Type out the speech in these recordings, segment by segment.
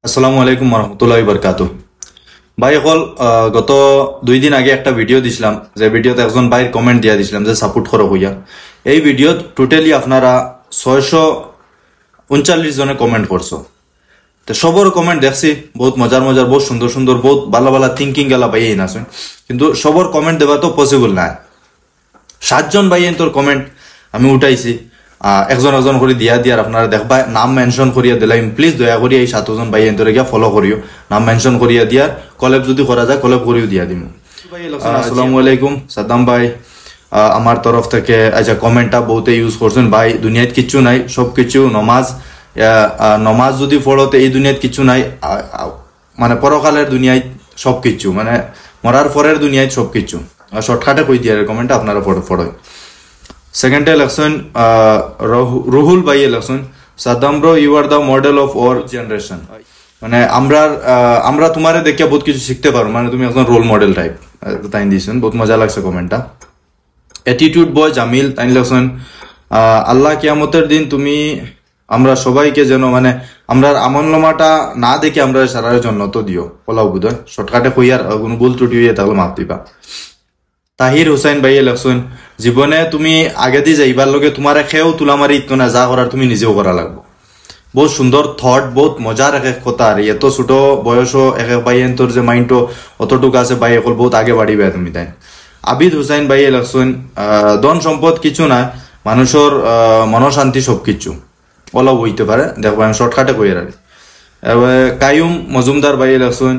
আসসালামু আলাইকুম রহমতুল্লাহি বারকাতুহু। ভাই হল গত 2 দিন আগে একটা ভিডিও দিছিলাম, যে ভিডিওতে একজন ভাইয়ের কমেন্ট দিয়া দিছিলাম যে সাপোর্ট করো হইয়া। এই ভিডিও টোটালি আপনারা 639 জনে কমেন্ট করছো। তো সবর কমেন্ট দেখছি, বহুত মজার মজার, বহুত সুন্দর সুন্দর, বহুত ভালো ভালো থিঙ্কিং গেলা ভাই আছে, কিন্তু সবর কমেন্ট দেওয়া তো পসিবল নাই। 7 জন ভাই তোর কমেন্ট আমি উঠাইছি, একজন একজন করে দিয়া দিয়ার আপনারা দেখবা, নাম মেনশন করিয়া দিলাম। প্লিজ দয়া করি এই 7 জন ভাই এন্তরে গিয়া ফলো করিও, নাম মেনশন করিয়া দিয়ার, কলেব যদি করা যায় কলেব করিও দিয়া দিম। আসসালামু আলাইকুম সাদ্দাম ভাই, আমার তরফ থেকে আচ্ছা কমেন্টটা বহুতে ইউজ করছেন ভাই। দুনিয়াত কিচ্ছু নাই, সব কিছু নমাজ যদি পড়োতে এই দুনিয়াত কিছু নাই, মানে পরকালের দুনিয়ায় সব কিছু, মানে মরার পরের দুনিয়ায় সব কিছু। শর্টকাটে কই দিয়ার কমেন্টটা আপনারা পড়ো। সেকেন্ডে লেখছেন রুহুল ভাই লেখছেন, Saddam bro you are the model of our generation. মানে আমরা তোমারে দেখিয়া বহুত কিছু শিখতে পারো, মানে তুমি একজন রোল মডেল টাইপ। তাই দিয়েছেন, বহুত মজা লাগছে কমেন্টটা। অ্যাটিটিউড বয় জামিল তাই লেখছেন, আল্লাহ কিয়ামতের দিন তুমি আমরা সবাইকে যেন, মানে আমরা আমলনামাটা না দেখে আমরা সারার জন্য তো দিও পলাও বুধ। শর্টকাটে কইয়ার কোনো ভুল ত্রুটি হইয়া তাহলে মাপ দিবা। তাহির হুসাইন ভাইয়ে লেখছেন, জীবনে তুমি আগে দিয়ে যাইবার লগে তোমার খেয়েও তুলা মারি ইতো না, যা করার তুমি নিজেও করা লাগবো। বহুত সুন্দর থট, বহুত মজার এক এক কথা। আর এত ছোট বয়সও এক এক ভাই তোর যে মাইন্ডও অতটুকু আছে ভাই এখন বহুত আগে বাড়িবে তুমি তাই। আবিদ হুসাইন ভাইয়ে লেখছেন, ধন সম্পদ কিছু না, মানুষের মনশান্তি সব কিছু অলপ হইতে পারে। দেখবো আমি শর্টকাটে কই আর। কায়ুম মজুমদার ভাইয়ে লেখছেন,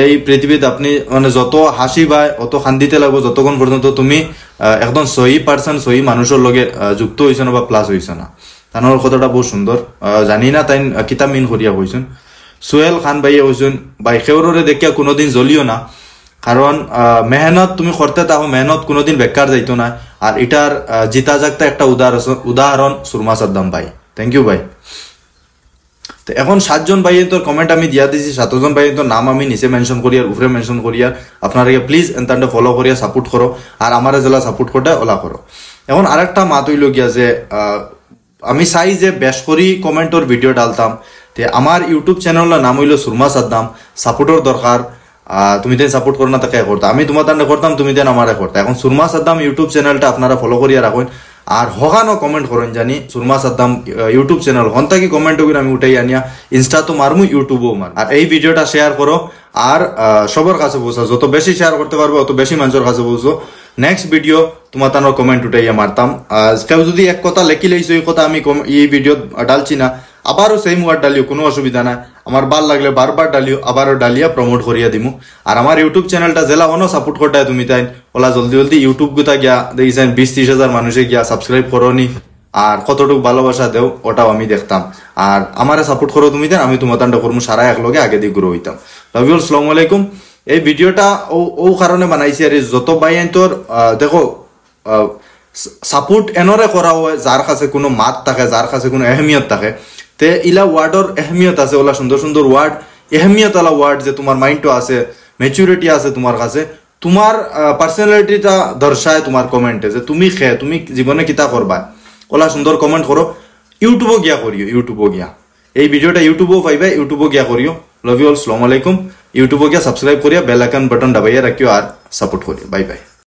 এই পৃথিবীতে আপনি মানে যত হাসি বা অত শান্তিতে লাগবো যতক্ষণ পর্যন্ত তুমি একদম সহি পার্সন, সহি মানুষের লগে যুক্ত হয়েছে না বা প্লাস হয়েছে না। তানোর কথাটা বহুত সুন্দর, জানি না তাই কিতাব মিন করিয়া কইছেন। সোহেল খান ভাইয়ে কইছেন, ভাই খেউরে দেখিয়া কোনোদিন জ্বলিও না, কারণ মেহনত তুমি করতে থাকো, মেহনত কোনোদিন বেকার যাইতো না। আর এটার জিতা জাগতা একটা উদাহরণ সুরমা সাদ্দাম ভাই। থ্যাংক ইউ ভাই। তো এখন 7 জন ভাই তোর কমেন্ট আমি দিয়া দিছি, 7 জন ভাই তোর নাম আমি নিচে মেনশন করিয়ার, উপরে মেনশন করিয়ার, আপনারা প্লিজ এনতান্ডে ফলো করিয়া সাপোর্ট করো, আর আমার জেলা সাপোর্ট করতে ওলা করো। এখন আরেকটা মাত হইল গিয়া যে আমি চাই যে বেশ করি কমেন্টর ভিডিও ডালতাম। তে আমার ইউটিউব চ্যানেলের নাম হইল সুরমা সাদ্দাম। সাপোর্টর দরকার, তুমি দেন সাপোর্ট করো না তাকে করতাম, আমি তোমার তান্ডে করতাম, তুমি দেন আমারে করতাম। এখন সুরমা সাদ্দাম ইউটিউব চ্যানেলটা আপনারা ফলো করিয়া রাখুন, আর হগানো কমেন্ট করেন জানি সুরমা সাদ্দাম ইউটিউব চ্যানেল হন্তা কি কমেন্ট করে আমি উঠাই আনিয়া ইনস্টা তো মারমু, ইউটিউবও মার। আর এই ভিডিওটা শেয়ার করো, আর সবার কাছে পৌঁছা, যত বেশি শেয়ার করতে পারবো অত বেশি মানুষের কাছে পৌঁছো। নেক্সট ভিডিও তোমার তানোর কমেন্ট উঠাইয়া মারতাম। কেউ যদি এক কথা লেখি লইছো এই কথা আমি এই ভিডিও ডালছি না, আবারও সেম ওয়ার্ড ডালিও, কোনো অসুবিধা নাই। আমার ভাল লাগলে বারবার ডালিও, আবারও ডালিয়া প্রমোট করিয়া দিমু। আর আমার ইউটিউব চ্যানেলটা জেলা অন্য সাপোর্ট করতে তুমি তাই ওলা জলদি জলদি ইউটিউব গুতা গিয়া দেখছেন 20-30 হাজার মানুষে গিয়া সাবস্ক্রাইব করনি, আর কতটুকু ভালোবাসা দেও ওটাও আমি দেখতাম। আর আমারে সাপোর্ট করো তুমি দেন, আমি তোমার তান্ডা করবো সারা একলগে আগে দিয়ে গ্রো হইতাম। লাভ ইউ, আসসালামু আলাইকুম। এই ভিডিওটা ও কারণে বানাইছি আর যত ভাই তোর দেখো সাপোর্ট এনরে করা হয় যার কাছে কোনো মাত থাকে, যার কাছে কোনো এহমিয়ত থাকে। তে ইলা ওয়ার্ডর এহমিয়ত আছে, ওলা সুন্দর সুন্দর ওয়ার্ড, এহমিয়ত আলা ওয়ার্ড, যে তোমার মাইন্ডও আছে, ম্যাচুরিটি আছে তোমার কাছে, তোমার পার্সোনালিটিটা দর্শায় তোমার কমেন্টে, যে তুমি জীবনে কিতা করবা। ওলা সুন্দর কমেন্ট করো, ইউটিউবও গিয়া করিও, ইউটিউবও গিয়া এই ভিডিওটা ইউটিউবও পাইবে, ইউটিউবও গিয়া করিও। লাভ ইউ অল, আসসালামু আলাইকুম। ইউটিউবও গিয়া সাবস্ক্রাইব করিয়া বেল আইকন বাটন দাবাইয়া রাখিও আর সাপোর্ট করিও। Bye bye.